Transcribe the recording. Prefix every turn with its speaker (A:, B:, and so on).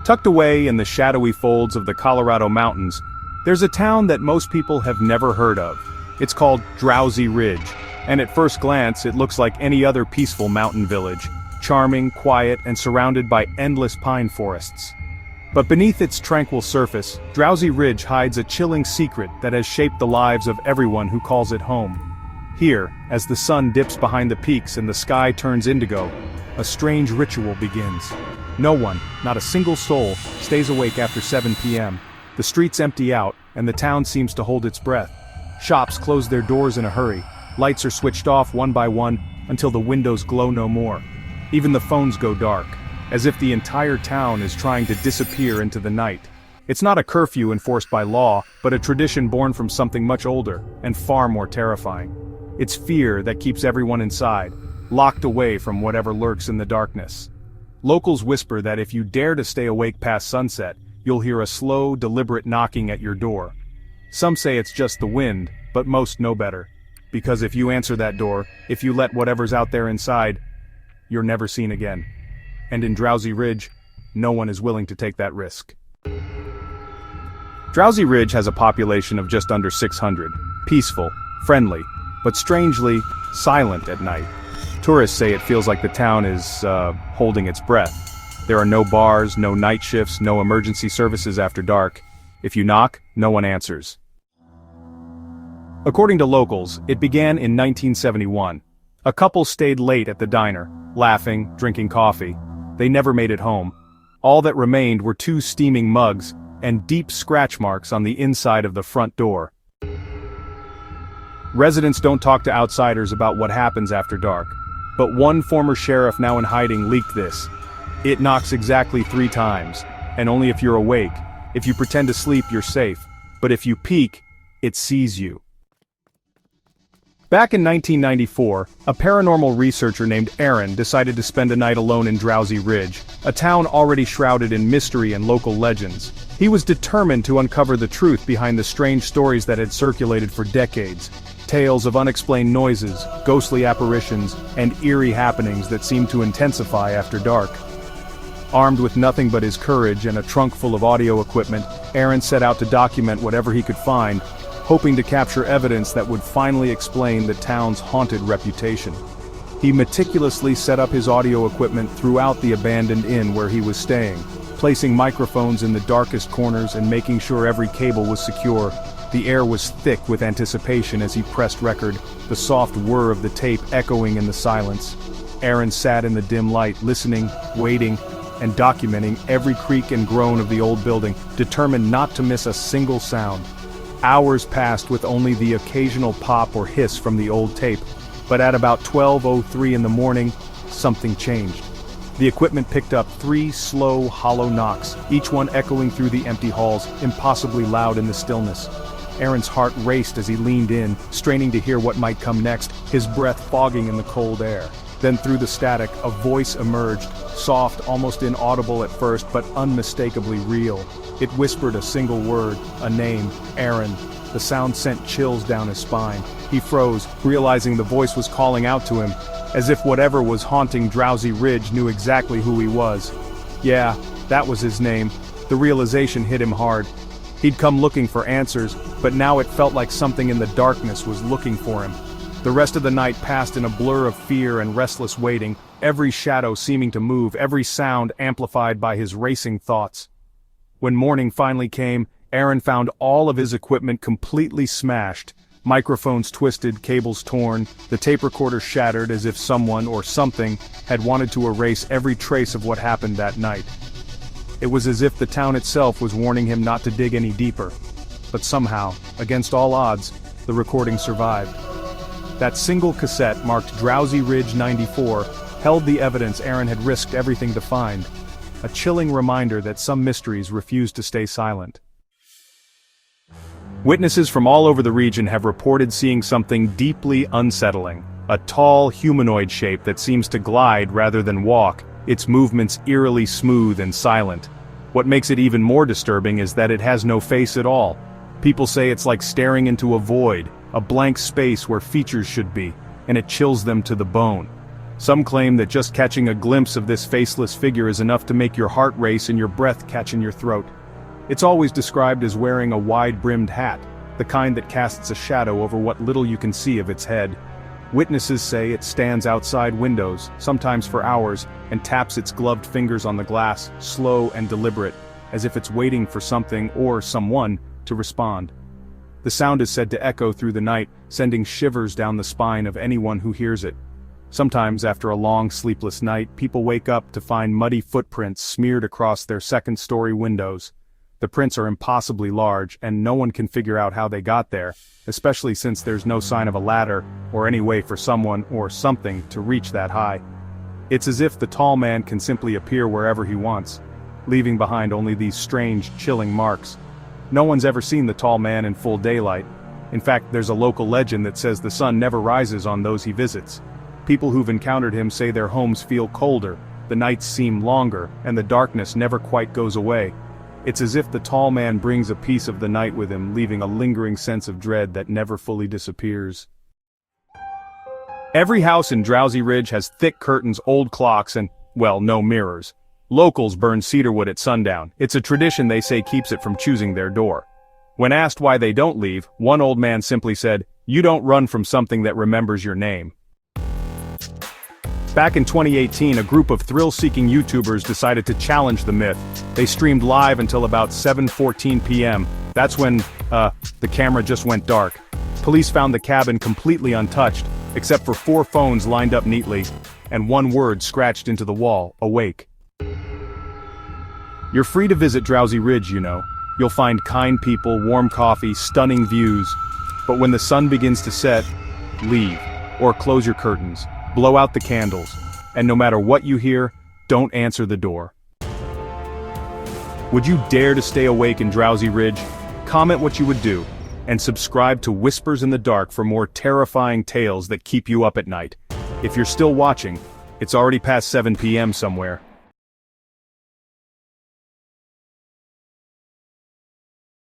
A: Tucked away in the shadowy folds of the Colorado mountains, there's a town that most people have never heard of. It's called Drowsy Ridge, and at first glance it looks like any other peaceful mountain village, charming, quiet, and surrounded by endless pine forests. But beneath its tranquil surface, Drowsy Ridge hides a chilling secret that has shaped the lives of everyone who calls it home. Here, as the sun dips behind the peaks and the sky turns indigo, a strange ritual begins. No one, not a single soul, stays awake after 7 p.m. The streets empty out, and the town seems to hold its breath. Shops close their doors in a hurry, lights are switched off one by one, until the windows glow no more. Even the phones go dark, as if the entire town is trying to disappear into the night. It's not a curfew enforced by law, but a tradition born from something much older, and far more terrifying. It's fear that keeps everyone inside, locked away from whatever lurks in the darkness. Locals whisper that if you dare to stay awake past sunset, you'll hear a slow, deliberate knocking at your door. Some say it's just the wind, but most know better. Because if you answer that door, if you let whatever's out there inside, you're never seen again. And in Drowsy Ridge, no one is willing to take that risk. Drowsy Ridge has a population of just under 600, peaceful, friendly, but strangely silent at night. Tourists say it feels like the town is, holding its breath. There are no bars, no night shifts, no emergency services after dark. If you knock, no one answers. According to locals, it began in 1971. A couple stayed late at the diner, laughing, drinking coffee. They never made it home. All that remained were 2 steaming mugs and deep scratch marks on the inside of the front door. Residents don't talk to outsiders about what happens after dark. But one former sheriff now in hiding leaked this. It knocks exactly 3 times, and only if you're awake. If you pretend to sleep, you're safe. But if you peek, it sees you. Back in 1994, a paranormal researcher named Aaron decided to spend a night alone in Drowsy Ridge, a town already shrouded in mystery and local legends. He was determined to uncover the truth behind the strange stories that had circulated for decades. Tales of unexplained noises, ghostly apparitions, and eerie happenings that seemed to intensify after dark. Armed with nothing but his courage and a trunk full of audio equipment, Aaron set out to document whatever he could find, hoping to capture evidence that would finally explain the town's haunted reputation. He meticulously set up his audio equipment throughout the abandoned inn where he was staying, placing microphones in the darkest corners and making sure every cable was secure. The air was thick with anticipation as he pressed record, the soft whir of the tape echoing in the silence. Aaron sat in the dim light, listening, waiting, and documenting every creak and groan of the old building, determined not to miss a single sound. Hours passed with only the occasional pop or hiss from the old tape, but at about 12:03 in the morning, something changed. The equipment picked up 3 slow, hollow knocks, each one echoing through the empty halls, impossibly loud in the stillness. Aaron's heart raced as he leaned in, straining to hear what might come next, his breath fogging in the cold air. Then through the static, a voice emerged, soft, almost inaudible at first, but unmistakably real. It whispered a single word, a name, Aaron. The sound sent chills down his spine. He froze, realizing the voice was calling out to him, as if whatever was haunting Drowsy Ridge knew exactly who he was. Yeah, that was his name. The realization hit him hard. He'd come looking for answers, but now it felt like something in the darkness was looking for him. The rest of the night passed in a blur of fear and restless waiting, every shadow seeming to move, every sound amplified by his racing thoughts. When morning finally came, Aaron found all of his equipment completely smashed, microphones twisted, cables torn, the tape recorder shattered as if someone or something had wanted to erase every trace of what happened that night. It was as if the town itself was warning him not to dig any deeper. But somehow, against all odds, the recording survived. That single cassette, marked Drowsy Ridge 94, held the evidence Aaron had risked everything to find. A chilling reminder that some mysteries refuse to stay silent. Witnesses from all over the region have reported seeing something deeply unsettling. A tall, humanoid shape that seems to glide rather than walk, its movements eerily smooth and silent. What makes it even more disturbing is that it has no face at all. People say it's like staring into a void, a blank space where features should be, and it chills them to the bone. Some claim that just catching a glimpse of this faceless figure is enough to make your heart race and your breath catch in your throat. It's always described as wearing a wide-brimmed hat, the kind that casts a shadow over what little you can see of its head. Witnesses say it stands outside windows, sometimes for hours, and taps its gloved fingers on the glass, slow and deliberate, as if it's waiting for something or someone to respond. The sound is said to echo through the night, sending shivers down the spine of anyone who hears it. Sometimes after a long sleepless night, people wake up to find muddy footprints smeared across their second-story windows. The prints are impossibly large, and no one can figure out how they got there, especially since there's no sign of a ladder, or any way for someone or something to reach that high. It's as if the tall man can simply appear wherever he wants, leaving behind only these strange, chilling marks. No one's ever seen the tall man in full daylight. In fact, there's a local legend that says the sun never rises on those he visits. People who've encountered him say their homes feel colder, the nights seem longer, and the darkness never quite goes away. It's as if the tall man brings a piece of the night with him, leaving a lingering sense of dread that never fully disappears. Every house in Drowsy Ridge has thick curtains, old clocks, and, well, no mirrors. Locals burn cedarwood at sundown. It's a tradition they say keeps it from choosing their door. When asked why they don't leave, one old man simply said, "You don't run from something that remembers your name." Back in 2018, a group of thrill-seeking YouTubers decided to challenge the myth. They streamed live until about 7:14 p.m. That's when, the camera just went dark. Police found the cabin completely untouched, except for 4 phones lined up neatly, and one word scratched into the wall, "awake." You're free to visit Drowsy Ridge, you know. You'll find kind people, warm coffee, stunning views. But when the sun begins to set, leave, or close your curtains. Blow out the candles, and no matter what you hear, don't answer the door. Would you dare to stay awake in Drowsy Ridge? Comment what you would do, and subscribe to Whispers in the Dark for more terrifying tales that keep you up at night. If you're still watching, it's already past 7 p.m. somewhere.